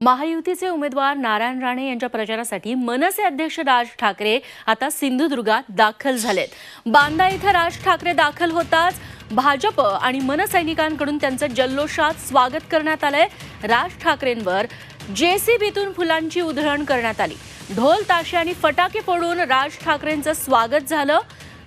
महायुतीचे उमेदवार नारायण राणे यांच्या प्रचारासाठी मनसे अध्यक्ष राज ठाकरे आता सिंधुदुर्गात दाखल झालेत। बांदा इथं राज ठाकरे दाखल होताच भाजप आणि मनसैनिकांकडून त्यांचं जल्लोषात स्वागत करण्यात आलंय। राज ठाकरेंवर जेसीबीतून फुलांची उधळण करण्यात आली। ढोल ताशे आणि फटाके फोडून राज ठाकरेंचं स्वागत झालं।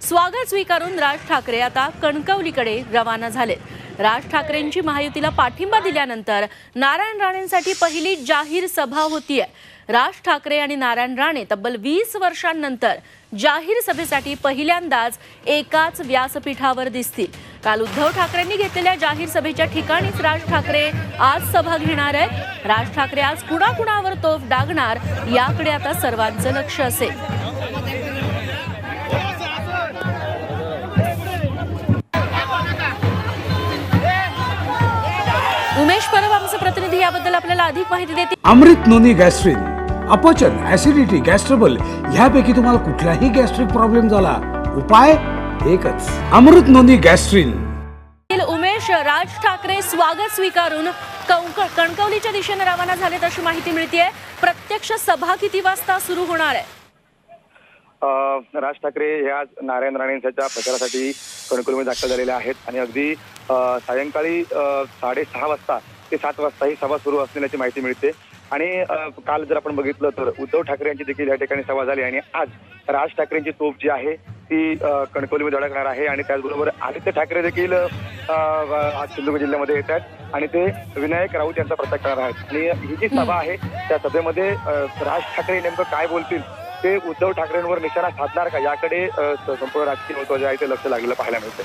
स्वागत स्वीकारून राज ठाकरे आता कणकवलीकडे रवाना झालेत। राज ठाकरेंची महायुतीला पाठिंबा दिल्यानंतर नारायण राणेंसाठी पहिली जाहीर सभा होतीये। राज ठाकरे आणि नारायण राणे तब्बल 20 वर्षांनंतर जाहीर सभेसाठी पहिल्यांदाच एकाच व्यासपीठावर दिसतील। काल उद्धव ठाकरेंनी घेतलेल्या जाहीर सभेच्या ठिकाणीच राज ठाकरे आज सभा घेणार आहेत। राज ठाकरे आज कुणाकुणावर तोफ डागणार याकडे आता सर्वांचं लक्ष असेल। उमेश परब आमचे प्रतिनिधी याबद्दल आपल्याला अधिक माहिती देतील। अमृत नोनी गॅस्ट्रिन, अपचन, ऍसिडिटी, गॅस्ट्रबल ह्यापैकी तुम्हाला कुठलाही गॅस्ट्रिक प्रॉब्लेम झाला, उपाय एकच, अमृत नोनी गॅस्ट्रिन। उमेश, राज ठाकरे स्वागत स्वीकारून कणकवलीच्या दिशेने रवाना झालेत अशी माहिती मिळतेय। प्रत्यक्ष सभा किती वाजता सुरू होणार आहे? राज ठाकरे हे आज नारायण राणेंच्या प्रचारासाठी कणकवलीमध्ये दाखल झालेले आहेत आणि अगदी सायंकाळी 6:30 वाजता ते 7 वाजता ही सभा सुरू असण्याची माहिती मिळते। आणि काल जर आपण बघितलं तर उद्धव ठाकरे यांची देखील या ठिकाणी सभा झाली आणि आज राज ठाकरेंची तोफ जी आहे ती कणकवलीमध्ये धडकणार आहे। आणि त्याचबरोबर आदित्य ठाकरे देखील आज सिंधुदुर्ग जिल्ह्यामध्ये येत आहेत आणि ते विनायक राऊत यांचा प्रचार करणार आहेत। आणि ही जी सभा आहे त्या सभेमध्ये राज ठाकरे नेमकं काय बोलतील, ते उद्धव ठाकरेंवर निशाणा साधणार का याकडे संपूर्ण राजकीय महत्त्व जे आहे ते लक्ष लागलेलं पाहायला मिळतं।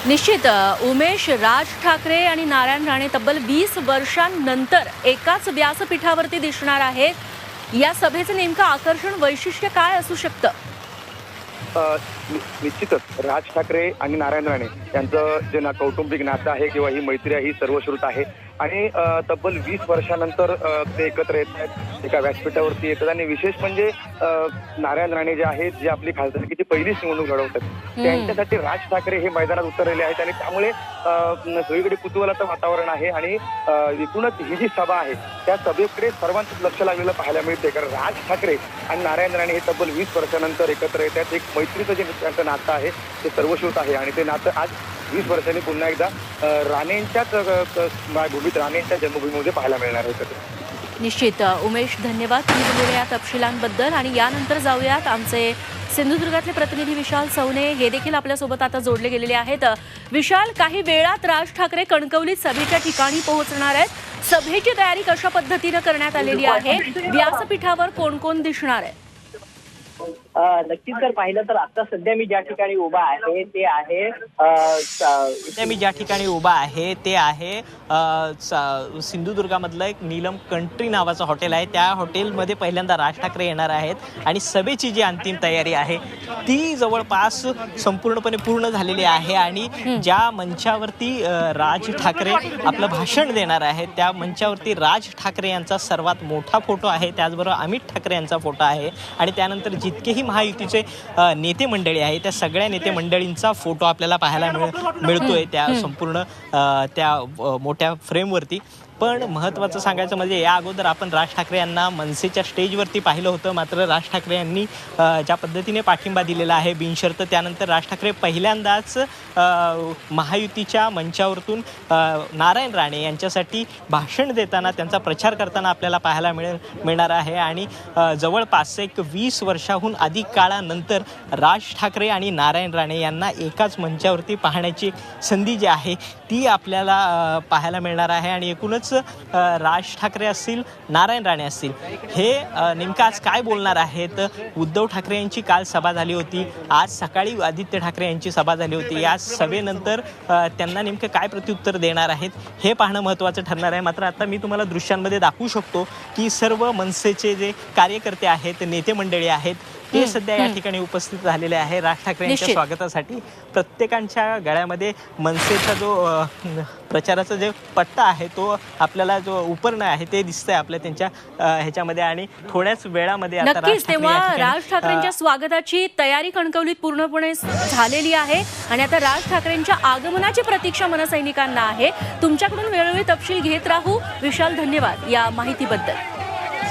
निश्चित उमेश, राज ठाकरे आणि नारायण राणे तब्बल 20 वर्षांनंतर एकाच व्यासपीठावरती दिसणार आहेत। या सभेचं नेमकं आकर्षण वैशिष्ट्य काय असू शकतं? निश्चितच राज ठाकरे आणि नारायण राणे यांचं जे कौटुंबिक नातं आहे किंवा ही मैत्री आहे ही सर्वश्रुत आहे आणि तब्बल 20 वर्षानंतर ते एकत्र येत आहेत, एका व्यासपीठावरती येतात। आणि विशेष म्हणजे नारायण राणे जे आहेत, जे आपली खासदारकीची पहिलीच निवडणूक लढवतात, त्यांच्यासाठी राज ठाकरे हे मैदानात उतरलेले आहेत आणि त्यामुळे सगळीकडे कुतूहलाचं वातावरण आहे। आणि एकूणच ही जी सभा आहे त्या सभेकडे सर्वांचंच लक्ष लागलेलं पाहायला मिळते, कारण राज ठाकरे आणि नारायण राणे हे तब्बल 20 वर्षानंतर एकत्र येतात। एक मैत्रीचं जे त्यांचं नातं आहे ते सर्वश्रुत आहे आणि ते नातं आज 20 वर्षांनी पुन्हा एकदा राणेंच्याच भूमीत, राणेंच्या जन्मभूमीमध्ये पाहायला मिळणार आहे। निश्चित उमेश, धन्यवाद तुम्ही दिलेल्या या तपशिलांबद्दल। आणि यानंतर जाऊयात आमचे सिंधुदुर्गातले प्रतिनिधी विशाल सवने, हे देखील आपल्यासोबत आता जोडले गेलेले आहेत। विशाल, काही वेळात राज ठाकरे कणकवलीत सभेच्या ठिकाणी पोहोचणार आहेत। सभेची तयारी कशा पद्धतीने करण्यात आलेली आहे? व्यासपीठावर कोण कोण दिसणार आहे? नक्कीच जर पाहिलं तर आता सध्या मी ज्या ठिकाणी उभा आहे ते आहे सिंधुदुर्गामधलं एक नीलम कंट्री नावाचं हॉटेल आहे। त्या हॉटेलमध्ये पहिल्यांदा राज ठाकरे येणार आहेत आणि सभेची जी अंतिम तयारी आहे ती जवळपास संपूर्णपणे पूर्ण झालेली आहे। आणि ज्या मंचावरती राज ठाकरे आपलं भाषण देणार आहेत त्या मंचावरती राज ठाकरे यांचा सर्वात मोठा फोटो आहे, त्याचबरोबर अमित ठाकरे यांचा फोटो आहे आणि त्यानंतर जितकेही महायुतीचे नेते मंडळी आहे त्या सगळ्या नेते मंडळींचा फोटो आपल्याला पाहायला मिळतोय त्या संपूर्ण त्या मोठ्या फ्रेमवरती। पण महत्त्वाचं सांगायचं म्हणजे या अगोदर आपण राज ठाकरे यांना मनसेच्या स्टेजवरती पाहिलं होतं, मात्र राज ठाकरे यांनी ज्या पद्धतीने पाठिंबा दिलेला आहे बिनशर्त, त्यानंतर राज ठाकरे पहिल्यांदाच महायुतीच्या मंचावरतून नारायण राणे यांच्यासाठी भाषण देताना, त्यांचा प्रचार करताना आपल्याला पाहायला मिळणार आहे। आणि जवळपास एक 20 वर्षाहून अधिक काळानंतर राज ठाकरे आणि नारायण राणे यांना एकाच मंचावरती पाहण्याची संधी जी आहे ती आपल्याला पाहायला मिळणार आहे। आणि एकूणच राज ठाकरे असतील, नारायण राणे असतील, हे नेमकं आज काय बोलणार आहेत? उद्धव ठाकरे यांची काल सभा झाली होती, आज सकाळी आदित्य ठाकरे यांची सभा झाली होती। या सभेनंतर त्यांना नेमकं काय प्रत्युत्तर देणार आहेत हे पाहणं महत्त्वाचं ठरणार आहे। मात्र आता मी तुम्हाला दृश्यांमध्ये दाखवू शकतो की सर्व मनसेचे जे कार्यकर्ते आहेत, नेते मंडळी आहेत, ते सध्या या ठिकाणी उपस्थित झालेले आहे राज ठाकरे यांच्या निश्चित. स्वागतासाठी. प्रत्येकांच्या गळ्यामध्ये मनसेचा जो प्रचाराचा जो पट्टा आहे तो आपल्याला जो उपरणं आहे ते दिसतंय आपल्या त्यांच्या ह्याच्यामध्ये. आणि थोड्याच वेळामध्ये आता नक्कीच तेव्हा या ठिकाणी, राज ठाकरेंच्या स्वागताची तयारी कणकवलीत पूर्णपणे झालेली आहे आणि आता राज ठाकरेंच्या आगमनाची प्रतीक्षा मनसैनिकांना आहे. तुमच्याकडून वेळोवेळी तपशील घेत राहू. विशाल, धन्यवाद या माहितीबद्दल.